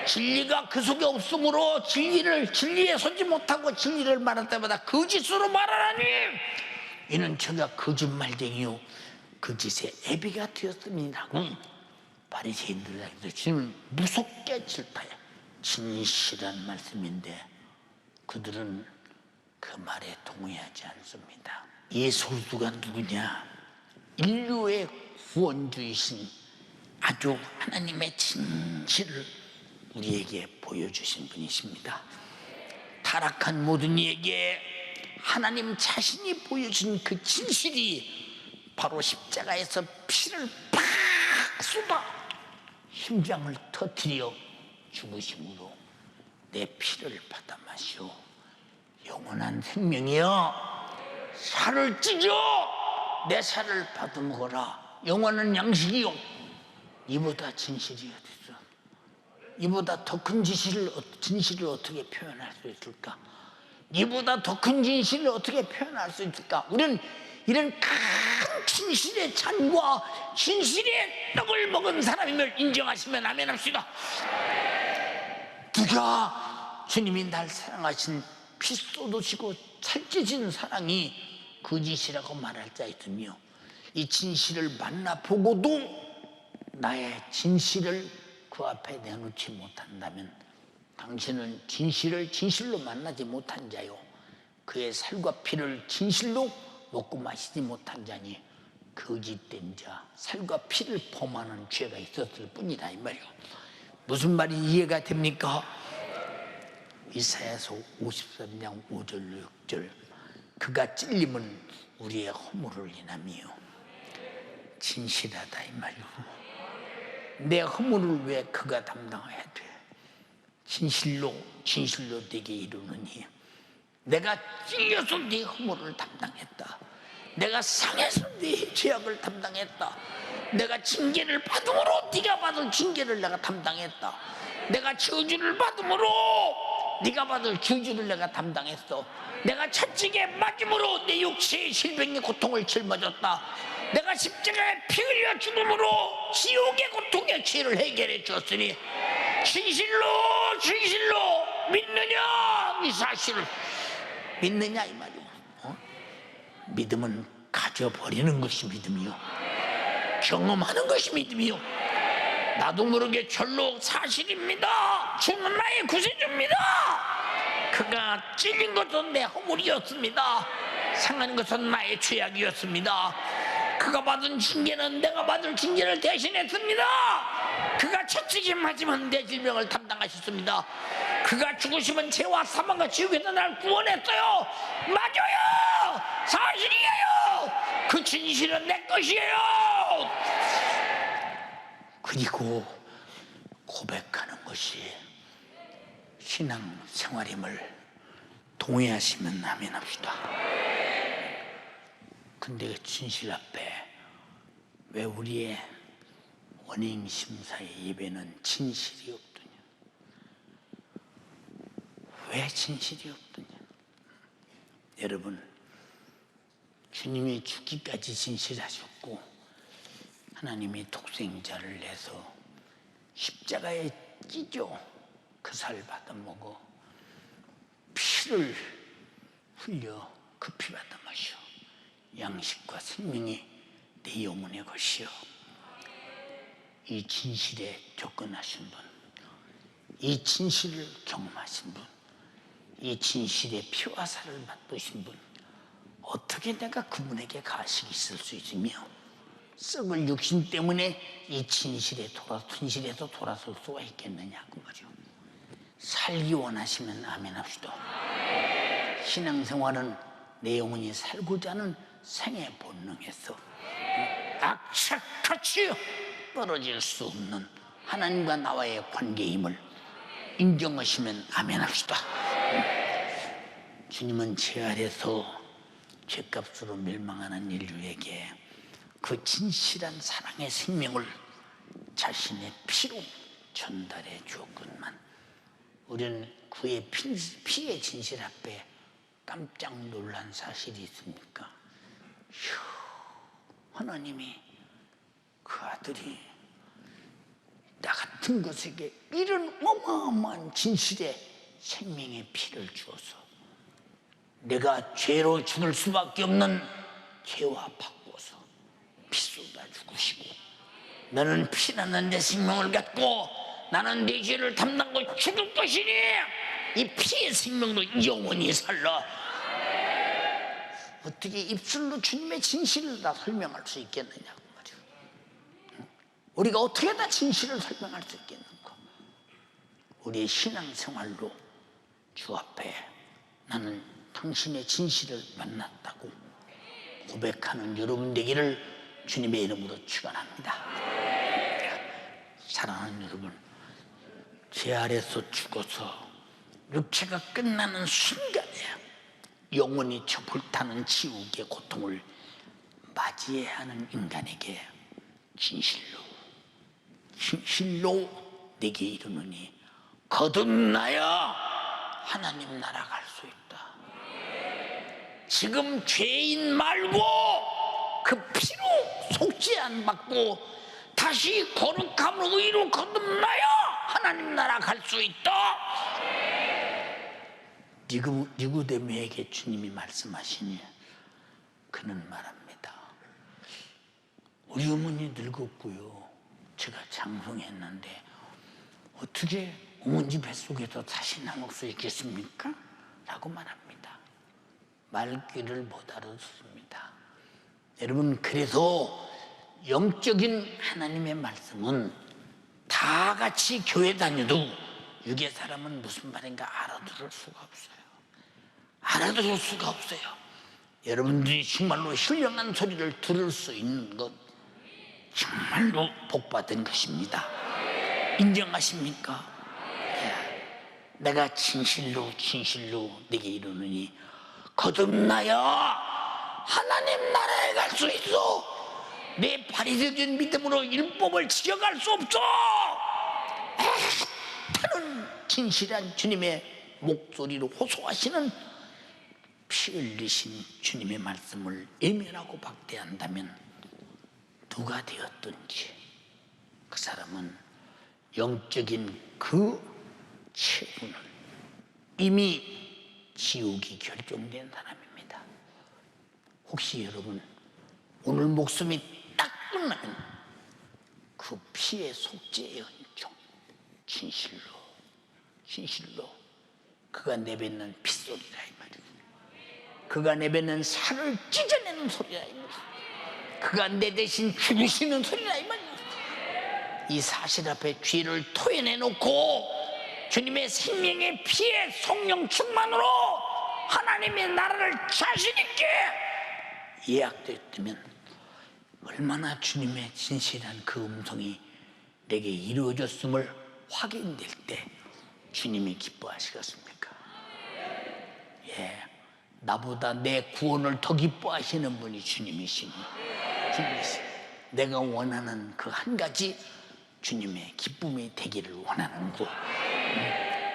진리가 그 속에 없으므로 진리에 서지 못하고 진리를 말할 때마다 거짓으로 말하라니 이는 저가 거짓말쟁이요 거짓의 애비가 되었음이라고 바리새인들에게 주님은 무섭게 질타해. 진실한 말씀인데 그들은 그 말에 동의하지 않습니다. 예수 그리스도가 누구냐? 인류의 구원주이신 아주 하나님의 진실을 우리에게 보여주신 분이십니다. 타락한 모든 이에게 하나님 자신이 보여준 그 진실이 바로 십자가에서 피를 팍 쏟아 심장을 터뜨려 죽으심으로 내 피를 받아 마시오. 영원한 생명이여, 살을 찢어 내 살을 받아 먹어라. 영원한 양식이요. 이보다 진실이 어딨어? 이보다 더 큰 진실을 어떻게 표현할 수 있을까? 이보다 더 큰 진실을 어떻게 표현할 수 있을까? 우리는 이런 큰 진실의 잔과 진실의 떡을 먹은 사람임을 인정하시면 아멘 합시다. 누가 주님이 날 사랑하신 피 쏟으시고 살찌신 사랑이 거짓이라고 말할 자 있으며, 이 진실을 만나보고도 나의 진실을 그 앞에 내놓지 못한다면 당신은 진실을 진실로 만나지 못한 자요, 그의 살과 피를 진실로 먹고 마시지 못한 자니 거짓된 자, 살과 피를 범하는 죄가 있었을 뿐이다 이 말이요. 무슨 말이 이해가 됩니까? 이사야서 53장 5절 6절, 그가 찔림은 우리의 허물을 인하며 진실하다 이 말이요. 내 허물을 왜 그가 담당해야 돼? 진실로 네게 이루느니, 내가 찔려서 네 허물을 담당했다. 내가 상해서 네 죄악을 담당했다. 내가 징계를 받음으로 네가 받을 징계를 내가 담당했다. 내가 저주를 받음으로 네가 받을 저주를 내가 담당했어. 내가 채찍에 맞음으로 내 육체의 질병의 고통을 짊어졌다. 내가 십자가에 피 흘려 죽음으로 지옥의 고통의 죄를 해결해 주었으니 진실로 믿느냐? 이 사실을 믿느냐 이 말이오. 믿음은 가져버리는 것이 믿음이요, 경험하는 것이 믿음이요. 나도 모르게 절로 사실입니다. 주는 나의 구세주입니다. 그가 찔린 것은 내 허물이었습니다. 상하는 것은 나의 죄악이었습니다. 그가 받은 징계는 내가 받을 징계를 대신했습니다. 그가 채찍에 맞으면 내 질병을 담당하셨습니다. 그가 죽으시면 죄와 사망과 지옥에서 나를 구원했어요. 맞아요, 사실이에요. 그 진실은 내 것이에요. 그리고 고백하는 것이 신앙생활임을 동의하시면 아멘 합시다. 근데 진실 앞에 왜 우리의 원인 심사의 예배는 진실이 없더냐? 왜 진실이 없더냐? 여러분, 주님이 죽기까지 진실하셨고 하나님이 독생자를 내서 십자가에 찢어 그 살 받아 먹어 피를 흘려 그 피 받아 마셔 양식과 생명이 내 영혼의 것이요. 이 진실에 접근하신 분, 이 진실을 경험하신 분, 이 진실의 피와 살을 맛보신 분, 어떻게 내가 그분에게 가식이 있을 수 있으며 썩을 육신 때문에 이 진실에서 돌아설 수가 있겠느냐고 말이요. 살기 원하시면 아멘 합시다. 신앙생활은 내 영혼이 살고자 하는 생의 본능에서 악착같이 떨어질 수 없는 하나님과 나와의 관계임을 인정하시면 아멘 합시다. 주님은 제 아래서 죄값으로 멸망하는 인류에게 그 진실한 사랑의 생명을 자신의 피로 전달해 주었건만 우리는 그의 피의 진실 앞에 깜짝 놀란 사실이 있습니까? 하나님이 그 아들이 나 같은 것에게 이런 어마어마한 진실의 생명의 피를 주어서 내가 죄로 죽을 수밖에 없는 죄와 바꿔서 피 쏟아 죽으시고 너는 피나는 내 생명을 갖고 나는 내 죄를 담당하고 죽을 것이니 이 피의 생명으로 영원히 살라. 어떻게 입술로 주님의 진실을 다 설명할 수 있겠느냐고 말이야. 우리가 어떻게 다 진실을 설명할 수 있겠는가? 우리의 신앙생활로 주 앞에 나는 당신의 진실을 만났다고 고백하는 여러분 되기를 주님의 이름으로 축원합니다. 사랑하는 여러분, 죄 아래서 죽어서 육체가 끝나는 순간에 영원히 저 불타는 지옥의 고통을 맞이해야 하는 인간에게 진실로 내게 이르노니 거듭나야 하나님 나라 갈 수 있다. 지금 죄인 말고 그 피로 속죄안 받고 다시 거룩함으로 의로 거듭나야 하나님 나라 갈 수 있다. 니고데모에게 주님이 말씀하시니 그는 말합니다. 우리 어머니 늙었고요, 제가 장성했는데 어떻게 어머니 뱃속에서 다시 남을 수 있겠습니까? 라고 말합니다. 말귀를 못 알아듣습니다. 여러분, 그래서 영적인 하나님의 말씀은 다 같이 교회 다녀도 육의 사람은 무슨 말인가 알아들을 수가 없어요. 알아들을 수가 없어요. 여러분들이 정말로 신령한 소리를 들을 수 있는 것 정말로 복받은 것입니다. 인정하십니까? 내가 진실로 네게 이르노니 거듭나야 하나님 나라에 갈 수 있어. 내 바리새인 믿음으로 율법을 지켜갈 수 없어. 타는 진실한 주님의 목소리로 호소하시는 피 흘리신 주님의 말씀을 외면하고 박대한다면 누가 되었든지 그 사람은 영적인 그 체분은 이미 지옥이 결정된 사람입니다. 혹시 여러분 오늘 목숨이 딱 끝나면 그 피의 속죄의 은총, 진실로 그가 내뱉는 핏소리라 이 말이에요. 그가 내뱉는 살을 찢어내는 소리라 이 말이에요. 그가 내 대신 죽으시는 소리라 이 말이에요. 이 사실 앞에 죄를 토해내놓고 주님의 생명의 피의 성령 충만으로 하나님의 나라를 자신있게 예약됐다면 얼마나 주님의 진실한 그 음성이 내게 이루어졌음을 확인될 때 주님이 기뻐하시겠습니까? 예, 나보다 내 구원을 더 기뻐하시는 분이 주님이시니 내가 원하는 그 한 가지 주님의 기쁨이 되기를 원하는 거,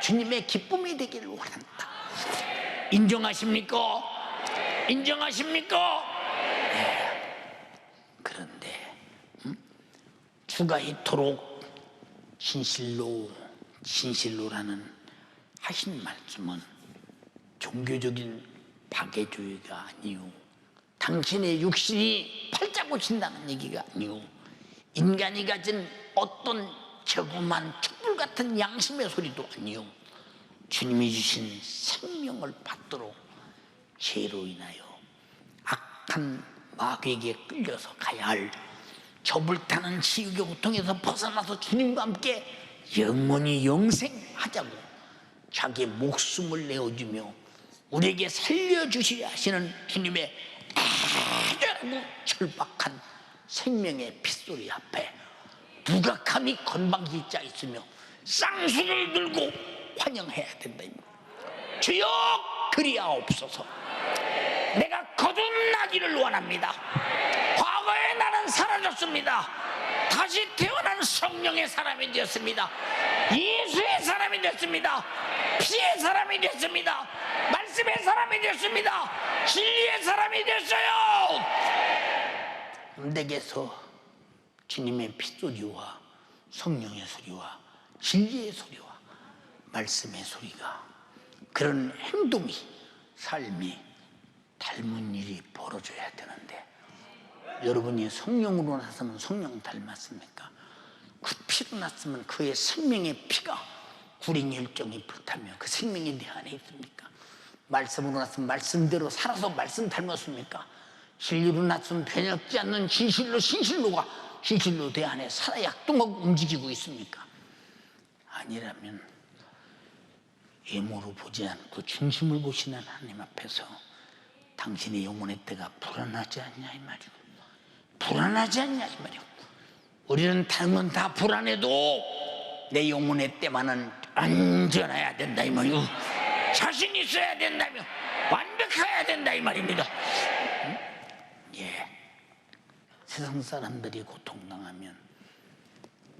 주님의 기쁨이 되기를 원한다. 인정하십니까? 네. 그런데 주가 이토록 진실로라는 하신 말씀은 종교적인 박애주의가 아니요, 당신의 육신이 팔자 고친다는 얘기가 아니요, 인간이 가진 어떤 저고만 촛불 같은 양심의 소리도 아니요, 주님이 주신 생명을 받도록 죄로 인하여 악한 마귀에게 끌려서 가야 할 저 불타는 지옥의 고통에서 벗어나서 주님과 함께 영원히 영생하자고 자기 목숨을 내어주며 우리에게 살려주셔야 하시는 주님의 애절하고 절박한 생명의 핏소리 앞에 누가 감히 건방질 자 있으며 쌍수를 들고 환영해야 된다. 주여 그리하옵소서. 내가 거듭나기를 원합니다. 과거의 나는 사라졌습니다. 다시 태어난 성령의 사람이 되었습니다. 예수의 사람이 되었습니다. 피의 사람이 되었습니다. 말씀의 사람이 되었습니다. 진리의 사람이 되었어요. 내게서 주님의 핏소리와 성령의 소리와 진리의 소리와 말씀의 소리가, 그런 행동이, 삶이 닮은 일이 벌어져야 되는데, 여러분이 성령으로 났으면 성령 닮았습니까? 그 피로 났으면 그의 생명의 피가 구린 열정이 불타며 그 생명이 내 안에 있습니까? 말씀으로 났으면 말씀대로 살아서 말씀 닮았습니까? 진리로 났으면 변혁지 않는 진실로가 진실로 내 안에 살아 약동하고 움직이고 있습니까? 아니라면 외모로 보지 않고 중심을 보시는 하나님 앞에서 당신의 영혼의 때가 불안하지 않냐 이 말이고, 불안하지 않냐 이 말이고. 우리는 다른 건 다 불안해도 내 영혼의 때만은 안전해야 된다 이 말이고, 자신 있어야 된다며 완벽해야 된다 이 말입니다. 예, 세상 사람들이 고통당하면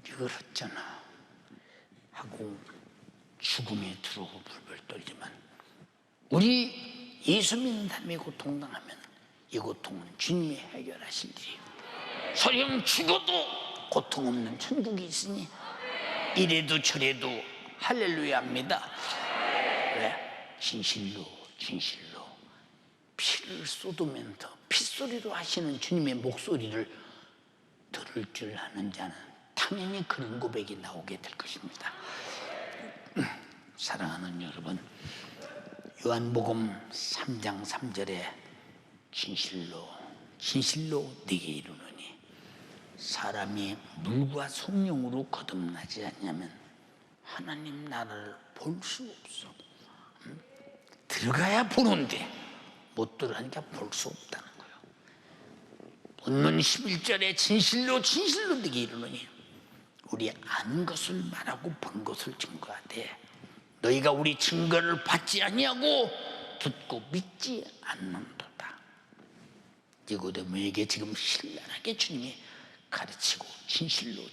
이걸 어쩌나 하고 죽음에 들어오고 불벌 떨지만, 우리 예수 믿는 사람이 고통당하면 이 고통은 주님이 해결하실 일이에요. 설령 죽어도 고통 없는 천국이 있으니 이래도 저래도 할렐루야입니다. 왜? 진실로 피를 쏟으면서 핏소리로 하시는 주님의 목소리를 들을 줄 아는 자는 당연히 그런 고백이 나오게 될 것입니다. 사랑하는 여러분, 요한복음 3장 3절에 진실로 네게 이르노니 사람이 물과 성령으로 거듭나지 않냐면 하나님 나라를 볼 수 없어. 들어가야 보는데 못 들어가니까 볼 수 없다는 거예요. 본문 11절에 진실로 네게 이르노니 우리 아는 것을 말하고 본 것을 증거하되 너희가 우리 증거를 받지 아니하고 듣고 믿지 않는도다. 니고데모에게 지금 신랄하게 주님이 가르치고 진실로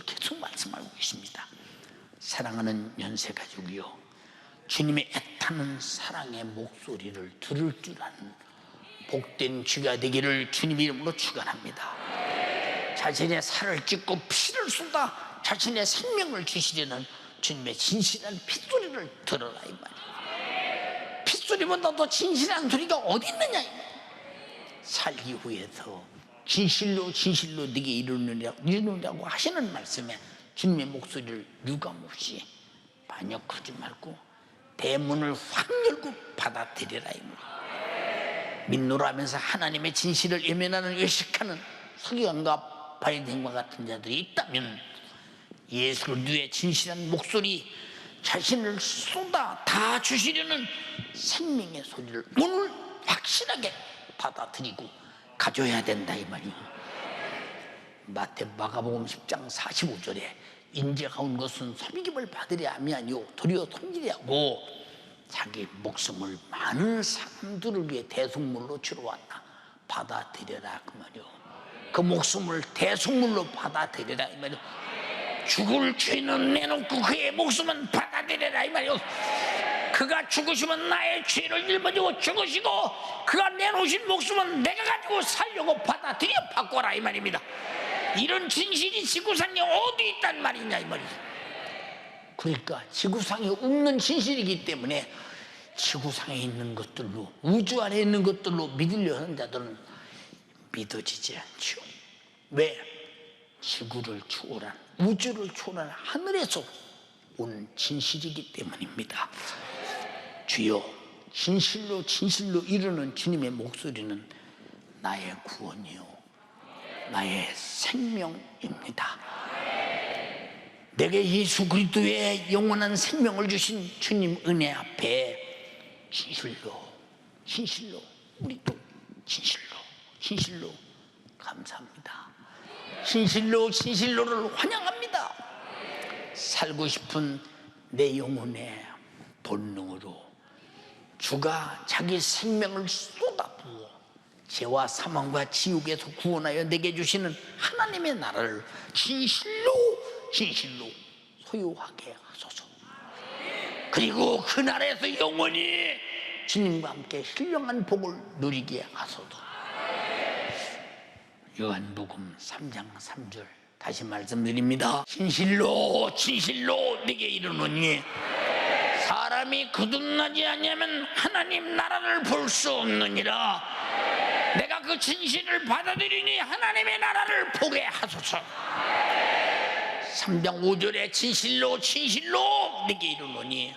계속 말씀하고 계십니다. 사랑하는 연세가족이요, 주님의 애타는 사랑의 목소리를 들을 줄 아는 복된 쥐가 되기를 주님 이름으로 축원합니다. 자신의 살을 찢고 피를 쏟아 자신의 생명을 주시려는 주님의 진실한 핏소리를 들어라 이 말이에요. 핏소리보다 더 진실한 소리가 어디 있느냐. 살기 후에서 진실로 네게 이르느냐고 하시는 말씀에 주님의 목소리를 유감없이 반역하지 말고 대문을 확 열고 받아들이라 이 말이에요. 믿노라 하면서 하나님의 진실을 외면하는 외식하는 서기관과 바리새인과 같은 자들이 있다면 예수 그리스도의 진실한 목소리, 자신을 쏟아 다 주시려는 생명의 소리를 오늘 확실하게 받아들이고 가져야 된다 이 말이에요. 마가복음 10장 45절에 인자가 온 것은 섬김을 받으려 함이 아니요 도리어 섬기려 하고 자기 목숨을 많은 사람들을 위해 대속물로 주러 왔다. 받아들여라 그 말이요. 그 목숨을 대속물로 받아들여라 이 말이요. 죽을 죄는 내놓고 그의 목숨은 받아들여라 이 말이요. 그가 죽으시면 나의 죄를 짊어지고 죽으시고 그가 내놓으신 목숨은 내가 가지고 살려고 받아들여 바꿔라 이 말입니다. 이런 진실이 지구상에 어디 있단 말이냐 이 말이죠. 그러니까 지구상에 없는 진실이기 때문에 지구상에 있는 것들로, 우주 안에 있는 것들로 믿으려 하는 자들은 믿어지지 않죠. 왜? 지구를 초월한, 우주를 초월한 하늘에서 온 진실이기 때문입니다. 주여, 진실로 이르는 주님의 목소리는 나의 구원이요 나의 생명입니다. 내게 예수 그리스도의 영원한 생명을 주신 주님 은혜 앞에 진실로 우리도 진실로 감사합니다. 진실로를 환영합니다. 살고 싶은 내 영혼의 본능으로 주가 자기 생명을 쏟아부어 죄와 사망과 지옥에서 구원하여 내게 주시는 하나님의 나라를 진실로 소유하게 하소서. 그리고 그 나라에서 영원히 주님과 함께 신령한 복을 누리게 하소서. 요한복음 3장 3절 다시 말씀드립니다. 진실로 네게 이르노니 사람이 거듭나지 않으면 하나님 나라를 볼 수 없느니라. 내가 그 진실을 받아들이니 하나님의 나라를 보게 하소서. 3장 5절에 진실로 네게 이르노니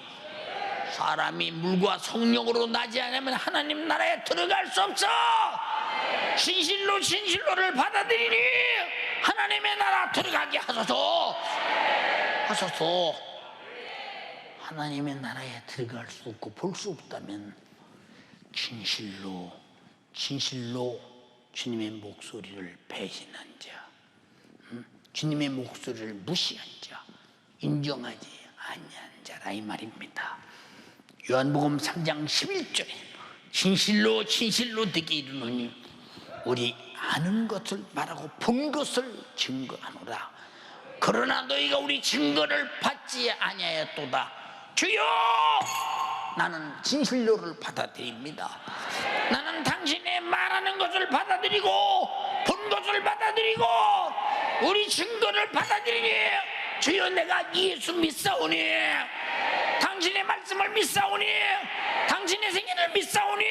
사람이 물과 성령으로 나지 않으면 하나님 나라에 들어갈 수 없어. 진실로를 받아들이니 하나님의 나라 들어가게 하소서. 하나님의 나라에 들어갈 수 없고 볼 수 없다면 진실로 주님의 목소리를 배신한 자, 주님의 목소리를 무시한 자, 인정하지 아니한 자라 이 말입니다. 요한복음 3장 11절에 진실로 네게 이르노니 우리 아는 것을 말하고 본 것을 증거하노라. 그러나 너희가 우리 증거를 받지 아니하였도다. 주여 나는 진실로를 받아들입니다. 나는 당신의 말하는 것을 받아들이고 본 것을 받아들이고 우리 증거를 받아들이니 주여 내가 예수 믿사오니 당신의 말씀을 믿사오니 당신의 생애를 믿사오니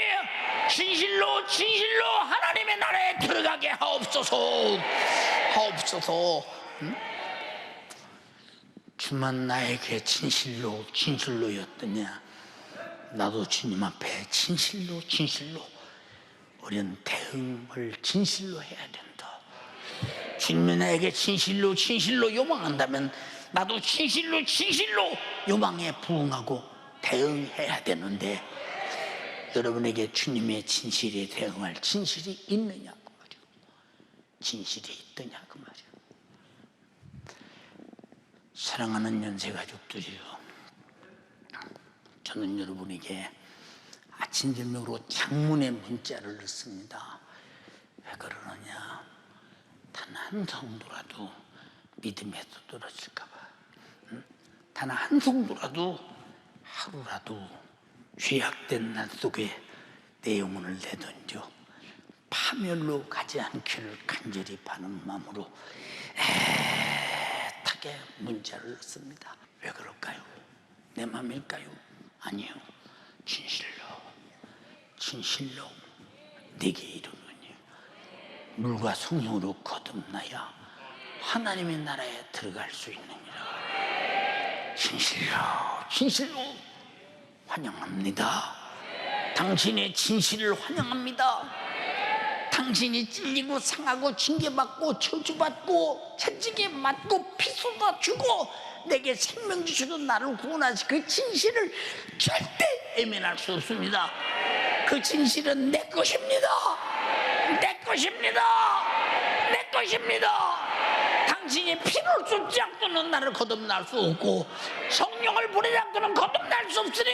진실로 진실로 하나님의 나라에 들어가게 하옵소서. 주만 나에게 진실로 진실로였더냐. 나도 주님 앞에 진실로 우리는 대응을 진실로 해야 된다. 주님이 나에게 진실로 요망한다면 나도 진실로 요망에 부응하고 대응해야 되는데 여러분에게 주님의 진실에 대응할 진실이 있느냐 그 말이에요. 진실이 있더냐 그 말이에요. 사랑하는 연세가족들이요, 저는 여러분에게 아침 저녁으로 장문의 문자를 넣습니다. 왜 그러느냐, 단 한 성도라도 믿음에서 떨어질까 봐, 단 한 성도라도 하루라도 죄악된 날 속에 내 영혼을 내던져 파멸로 가지 않기를 간절히 바라는 마음으로 애타게 문자를 넣습니다. 왜 그럴까요? 내 마음일까요? 아니요. 진실로 내게 이르노니 물과 성령으로 거듭나야 하나님의 나라에 들어갈 수 있느니라. 진실로 환영합니다. 당신의 진실을 환영합니다. 당신이 찔리고 상하고 징계받고 저주받고 채찍에 맞고 피 쏟아주고 내게 생명 주시고 나를 구원하신 그 진실을 절대 애면할 수 없습니다. 그 진실은 내 것입니다. 당신이 피를 쏟지 않고는 나를 거듭날 수 없고 성령을 보내지 않고는 거듭날 수 없으니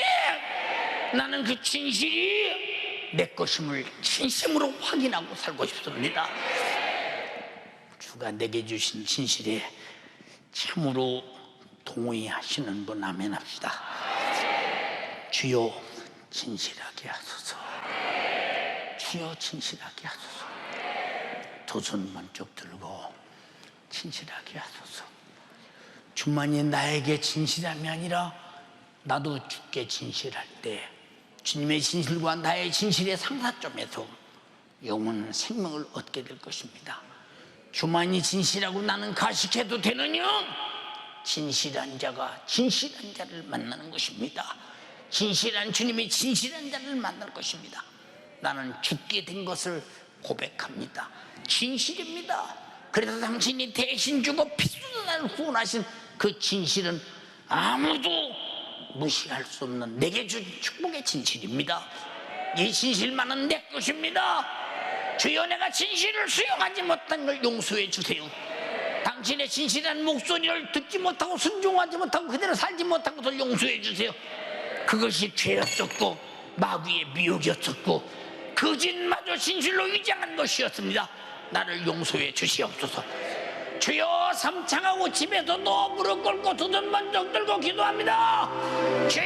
나는 그 진실이 내 것임을 진심으로 확인하고 살고 싶습니다. 주가 내게 주신 진실에 참으로 동의하시는 분 아멘 합시다. 주여 진실하게 하소서. 주여 진실하게 하소서. 두 손 번쩍 들고 진실하게 하소서. 주만이 나에게 진실함이 아니라 나도 주께 진실할 때 주님의 진실과 나의 진실의 상사점에서 영원 생명을 얻게 될 것입니다. 주만이 진실하고 나는 가식해도 되느냐? 진실한 자가 진실한 자를 만나는 것입니다. 진실한 주님이 진실한 자를 만날 것입니다. 나는 죽게 된 것을 고백합니다. 진실입니다. 그래서 당신이 대신 주고 피 쏟아 나를 구원하신 그 진실은 아무도 무시할 수 없는 내게 준 축복의 진실입니다. 이 진실만은 내 것입니다. 주여 내가 진실을 수용하지 못한 걸 용서해 주세요. 당신의 진실한 목소리를 듣지 못하고 순종하지 못하고 그대로 살지 못한 것을 용서해 주세요. 그것이 죄였었고 마귀의 미혹이었었고 거짓마저 진실로 위장한 것이었습니다. 나를 용서해 주시옵소서. 주여 삼창하고 집에서 누워 무릎 꿇고 두 손 번쩍 들고 기도합니다. 주여